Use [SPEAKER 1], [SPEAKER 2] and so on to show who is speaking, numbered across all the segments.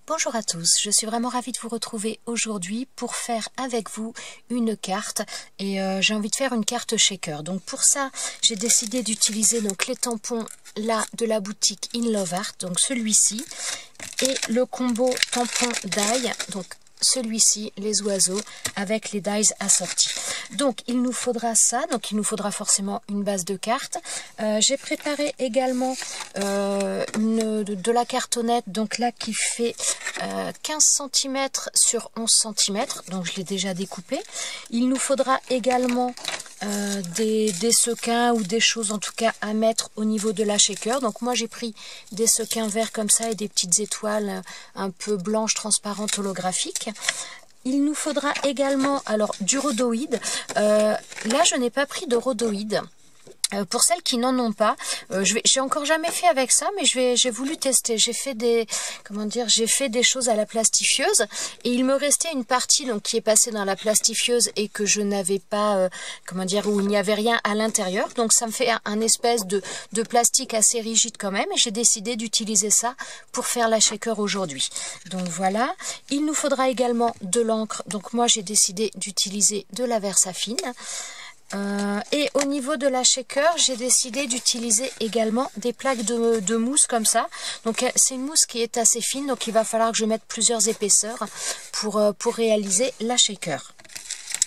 [SPEAKER 1] Bonjour à tous, je suis vraiment ravie de vous retrouver aujourd'hui pour faire avec vous une carte et j'ai envie de faire une carte shaker. Donc pour ça, j'ai décidé d'utiliser donc les tampons là de la boutique In Love Art, donc celui-ci, et le combo tampon die, donc celui-ci, les oiseaux, avec les dies assortis. Donc il nous faudra ça, donc il nous faudra forcément une base de cartes. J'ai préparé également de la cartonnette, donc là qui fait 15 cm sur 11 cm, donc je l'ai déjà découpé. Il nous faudra également des sequins ou des choses en tout cas à mettre au niveau de la shaker. Donc moi j'ai pris des sequins verts comme ça et des petites étoiles un peu blanches transparentes holographiques. Il nous faudra également alors du rhodoïde. Là je n'ai pas pris de rhodoïde. Pour celles qui n'en ont pas, j'ai encore jamais fait avec ça, mais j'ai voulu tester. J'ai fait des choses à la plastifieuse et il me restait une partie donc qui est passée dans la plastifieuse et que je n'avais pas, où il n'y avait rien à l'intérieur. Donc ça me fait un espèce de plastique assez rigide quand même et j'ai décidé d'utiliser ça pour faire la shaker aujourd'hui. Donc voilà. Il nous faudra également de l'encre. Donc moi j'ai décidé d'utiliser de la Versafine. Et au niveau de la shaker, j'ai décidé d'utiliser également des plaques de mousse comme ça. Donc c'est une mousse qui est assez fine, donc il va falloir que je mette plusieurs épaisseurs pour réaliser la shaker.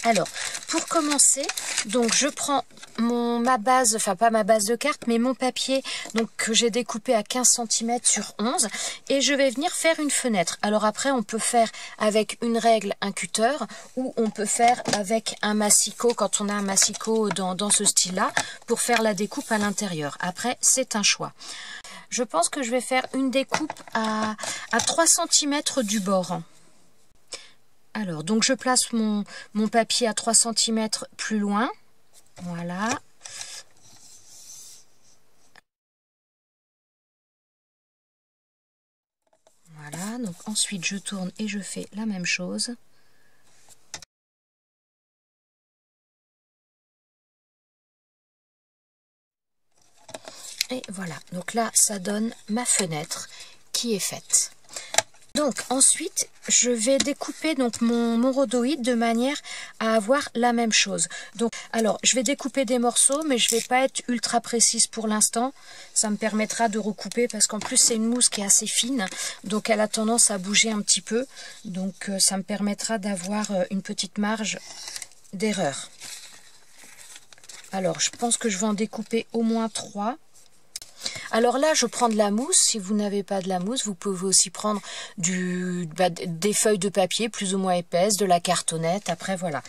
[SPEAKER 1] Alors, pour commencer, donc je prends ma base, enfin pas ma base de carte, mais mon papier donc que j'ai découpé à 15 cm sur 11 et je vais venir faire une fenêtre. Alors après, on peut faire avec une règle, un cutter, ou on peut faire avec un massicot quand on a un massicot dans ce style-là pour faire la découpe à l'intérieur. Après, c'est un choix. Je pense que je vais faire une découpe à 3 cm du bord. Alors, donc je place mon papier à 3 cm plus loin. Voilà. Voilà, donc ensuite je tourne et je fais la même chose. Et voilà, donc là ça donne ma fenêtre qui est faite. Donc ensuite, je vais découper donc mon rhodoïde de manière à avoir la même chose. Donc, alors, je vais découper des morceaux, mais je ne vais pas être ultra précise pour l'instant. Ça me permettra de recouper parce qu'en plus, c'est une mousse qui est assez fine. Donc, elle a tendance à bouger un petit peu. Donc, ça me permettra d'avoir une petite marge d'erreur. Alors, je pense que je vais en découper au moins 3. Alors là, je prends de la mousse. Si vous n'avez pas de la mousse, vous pouvez aussi prendre des feuilles de papier plus ou moins épaisses, de la cartonnette. Après, voilà,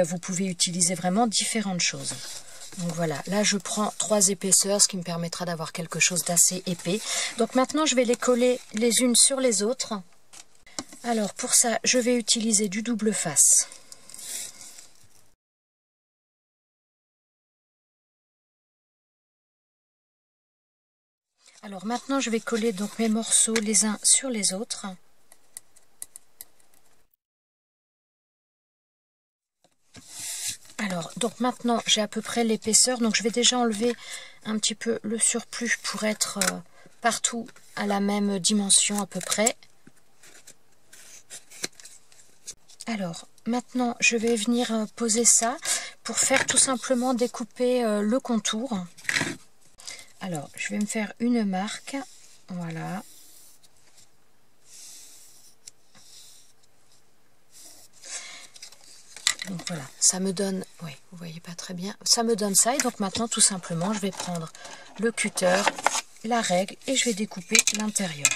[SPEAKER 1] vous pouvez utiliser vraiment différentes choses. Donc voilà, là je prends 3 épaisseurs, ce qui me permettra d'avoir quelque chose d'assez épais. Donc maintenant, je vais les coller les unes sur les autres. Alors pour ça, je vais utiliser du double face. Alors maintenant, je vais coller donc mes morceaux les uns sur les autres. Alors, donc maintenant, j'ai à peu près l'épaisseur. Donc, je vais déjà enlever un petit peu le surplus pour être partout à la même dimension à peu près. Alors, maintenant, je vais venir poser ça pour faire tout simplement découper le contour. Alors, je vais me faire une marque. Voilà. Donc voilà, ça me donne, oui, vous voyez pas très bien, ça me donne ça. Et donc maintenant, tout simplement, je vais prendre le cutter, la règle, et je vais découper l'intérieur.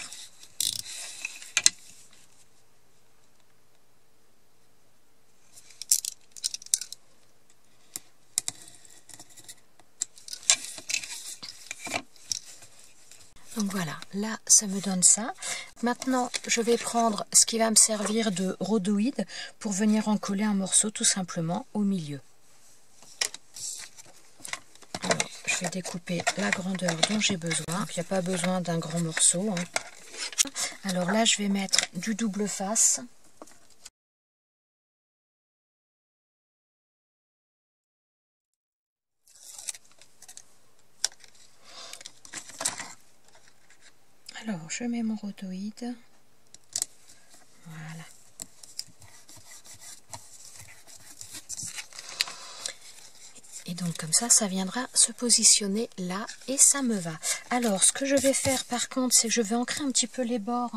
[SPEAKER 1] Donc voilà, là, ça me donne ça. Maintenant, je vais prendre ce qui va me servir de rhodoïde pour venir en coller un morceau tout simplement au milieu. Alors, je vais découper la grandeur dont j'ai besoin. Il n'y a pas besoin d'un grand morceau, hein. Alors là, je vais mettre du double face. Alors, je mets mon rhodoïde. Voilà. Et donc comme ça viendra se positionner là et ça me va. Alors ce que je vais faire par contre, c'est que je vais ancrer un petit peu les bords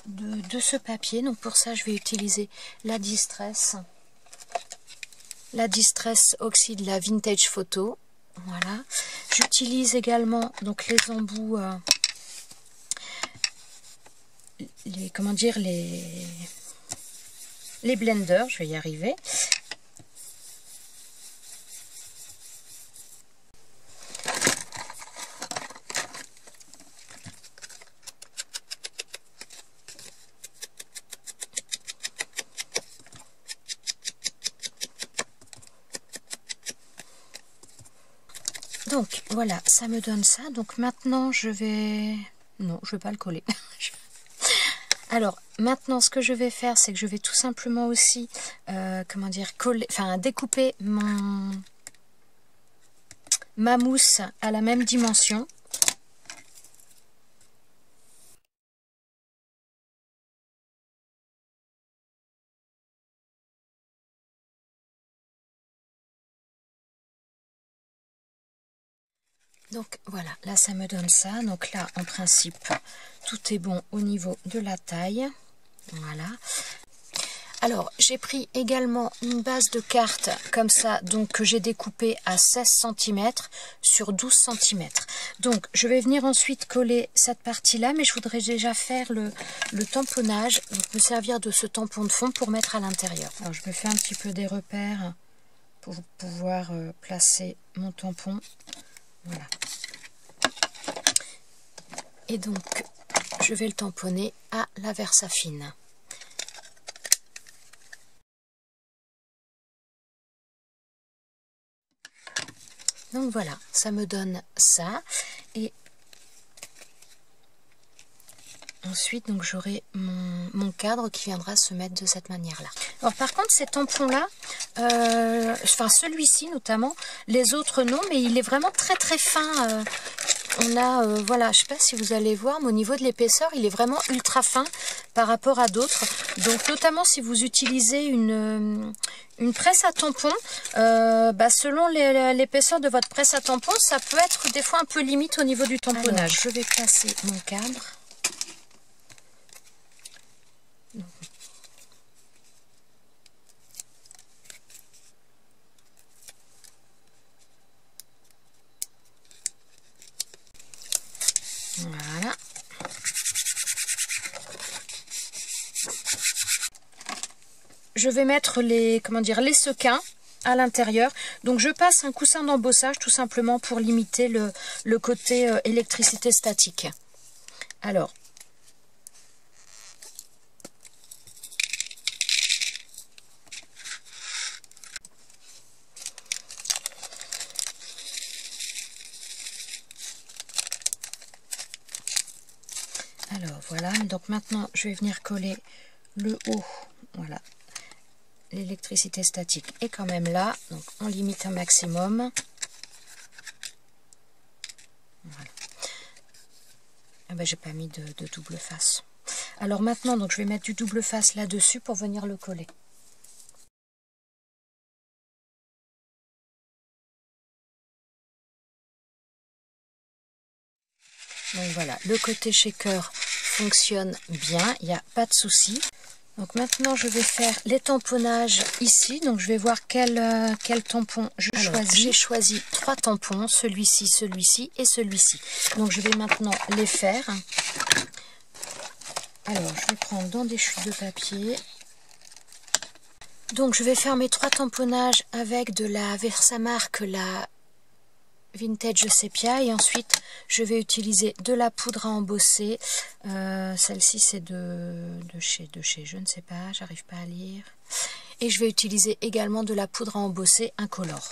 [SPEAKER 1] de ce papier. Donc pour ça je vais utiliser la Distress Oxy de la Vintage Photo. Voilà. J'utilise également donc les embouts, les blenders, je vais y arriver. Donc voilà, ça me donne ça. Donc maintenant je vais... Non, je vais pas le coller. Alors maintenant ce que je vais faire, c'est que je vais tout simplement aussi, découper ma mousse à la même dimension. Donc voilà, là ça me donne ça. Donc là en principe tout est bon au niveau de la taille. Voilà. Alors j'ai pris également une base de carte comme ça, donc que j'ai découpée à 16 cm sur 12 cm. Donc je vais venir ensuite coller cette partie là, mais je voudrais déjà faire le tamponnage, donc me servir de ce tampon de fond pour mettre à l'intérieur. Alors je me fais un petit peu des repères pour pouvoir placer mon tampon. Voilà. Et donc, je vais le tamponner à la Versafine. Donc voilà, ça me donne ça. Et ensuite, donc j'aurai mon cadre qui viendra se mettre de cette manière-là. Alors par contre, ces tampons-là, celui-ci notamment, les autres non, mais il est vraiment très très fin. On a, voilà, je sais pas si vous allez voir, mais au niveau de l'épaisseur, il est vraiment ultra fin par rapport à d'autres. Donc notamment si vous utilisez une presse à tampon, selon l'épaisseur de votre presse à tampon, ça peut être des fois un peu limite au niveau du tamponnage. Alors, je vais placer mon cadre. Voilà. Je vais mettre les sequins à l'intérieur. Donc je passe un coussin d'embossage tout simplement pour limiter le côté électricité statique. Alors, voilà, donc maintenant je vais venir coller le haut, voilà, l'électricité statique est quand même là, donc on limite un maximum. Voilà. Ah ben, j'ai pas mis de double face. Alors maintenant, donc je vais mettre du double face là-dessus pour venir le coller. Donc voilà, le côté shaker fonctionne bien, il n'y a pas de souci. Donc maintenant je vais faire les tamponnages ici, donc je vais voir quel tampon je choisis. J'ai choisi 3 tampons, celui-ci, celui-ci et celui-ci. Donc je vais maintenant les faire. Alors je vais prendre dans des chutes de papier. Donc je vais faire mes 3 tamponnages avec de la Versamark, la Vintage Sepia, et ensuite je vais utiliser de la poudre à embosser. Celle-ci c'est de chez je ne sais pas, j'arrive pas à lire. Et je vais utiliser également de la poudre à embosser incolore.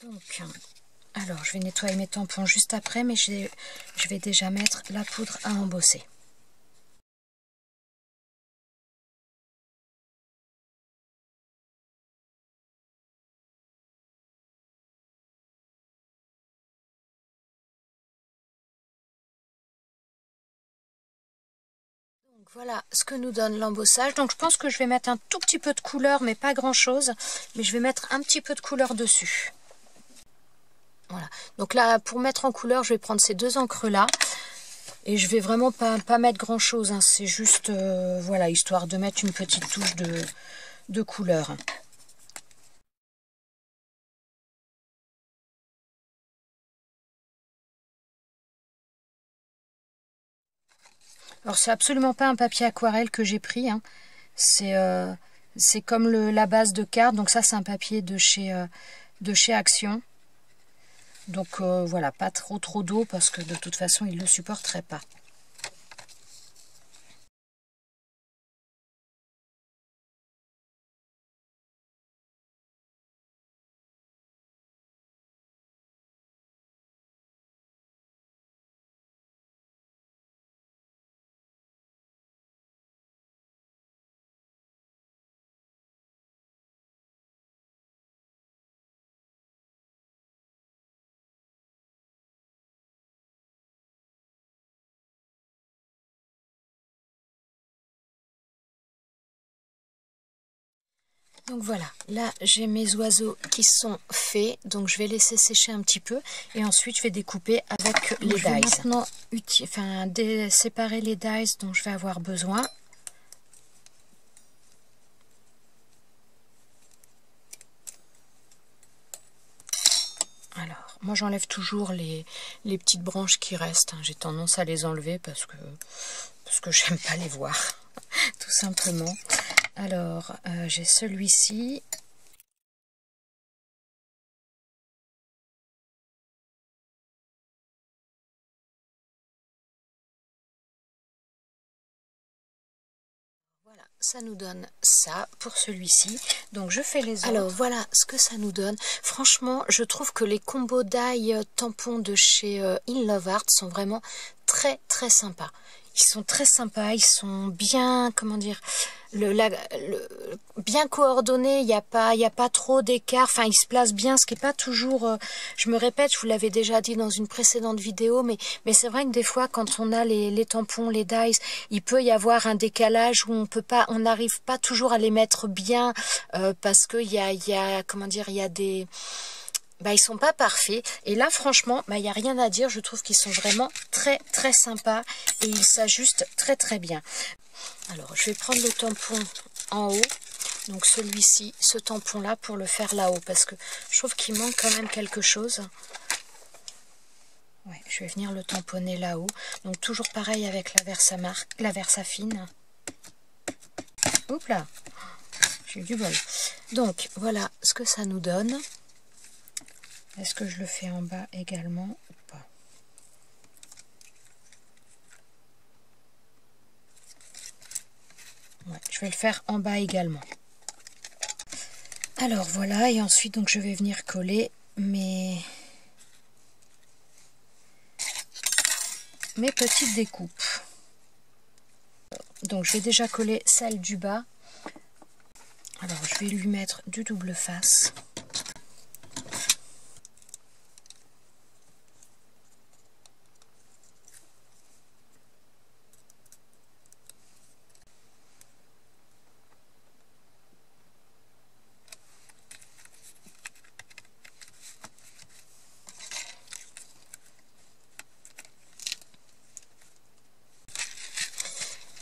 [SPEAKER 1] Donc, alors je vais nettoyer mes tampons juste après, mais je vais déjà mettre la poudre à embosser. Voilà ce que nous donne l'embossage. Donc je pense que je vais mettre un tout petit peu de couleur, mais pas grand chose. Mais je vais mettre un petit peu de couleur dessus. Voilà. Donc là, pour mettre en couleur, je vais prendre ces deux encres là. Et je vais vraiment pas mettre grand chose. Hein. C'est juste, voilà, histoire de mettre une petite touche de couleur. Alors c'est absolument pas un papier aquarelle que j'ai pris, hein. C'est comme la base de carte, donc ça c'est un papier de chez Action. Donc voilà, pas trop d'eau parce que de toute façon il ne le supporterait pas. Donc voilà, là j'ai mes oiseaux qui sont faits, donc je vais laisser sécher un petit peu et ensuite je vais découper avec les dies. Je vais maintenant séparer les dies dont je vais avoir besoin. Alors, moi j'enlève toujours les petites branches qui restent, hein. J'ai tendance à les enlever parce que j'aime pas les voir, tout simplement. Alors, j'ai celui-ci. Voilà, ça nous donne ça pour celui-ci. Donc je fais les autres. Alors voilà ce que ça nous donne. Franchement, je trouve que les combos d'ail tampons de chez In Love Art sont vraiment très très sympas. Ils sont très sympas, ils sont bien, comment dire, bien coordonnés, il n'y a pas trop d'écart, enfin ils se placent bien, ce qui n'est pas toujours, je me répète, je vous l'avais déjà dit dans une précédente vidéo, mais c'est vrai que des fois quand on a les tampons, les dies, il peut y avoir un décalage où on n'arrive pas toujours à les mettre bien, parce qu'il y a, comment dire, il y a des... ils sont pas parfaits et là franchement il n'y a rien à dire, je trouve qu'ils sont vraiment très très sympas et ils s'ajustent très très bien. Alors je vais prendre le tampon en haut, donc celui-ci, ce tampon là pour le faire là-haut parce que je trouve qu'il manque quand même quelque chose. Ouais, je vais venir le tamponner là-haut, donc toujours pareil avec la Versafine. Oups là, j'ai eu du bol. Donc voilà ce que ça nous donne. Est-ce que je le fais en bas également ou pas? Ouais, je vais le faire en bas également. Alors voilà, et ensuite donc je vais venir coller mes petites découpes. Donc je vais déjà coller celle du bas. Alors je vais lui mettre du double face.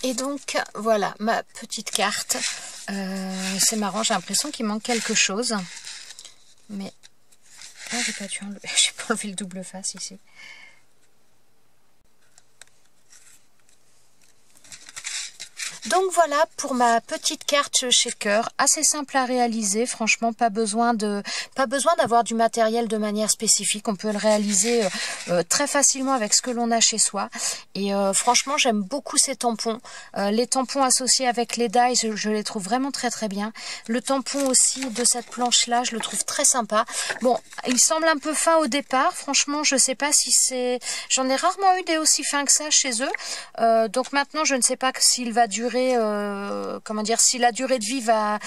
[SPEAKER 1] Et donc voilà ma petite carte. C'est marrant, j'ai l'impression qu'il manque quelque chose. Mais ah, j'ai pas enlevé le double face ici. Donc voilà pour ma petite carte shaker, assez simple à réaliser, franchement pas besoin d'avoir du matériel de manière spécifique, on peut le réaliser très facilement avec ce que l'on a chez soi. Et franchement j'aime beaucoup ces tampons, les tampons associés avec les dies, je les trouve vraiment très très bien. Le tampon aussi de cette planche là, je le trouve très sympa. Bon, il semble un peu fin au départ, franchement je sais pas si c'est... J'en ai rarement eu des aussi fins que ça chez eux, donc maintenant je ne sais pas s'il va durer, comment dire, si la durée de vie va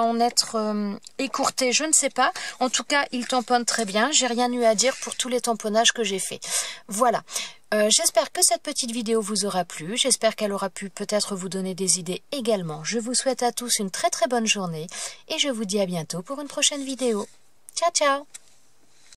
[SPEAKER 1] en être écourtée, je ne sais pas. En tout cas, il tamponne très bien. J'ai rien eu à dire pour tous les tamponnages que j'ai fait. Voilà. J'espère que cette petite vidéo vous aura plu. J'espère qu'elle aura pu peut-être vous donner des idées également. Je vous souhaite à tous une très très bonne journée et je vous dis à bientôt pour une prochaine vidéo. Ciao ciao!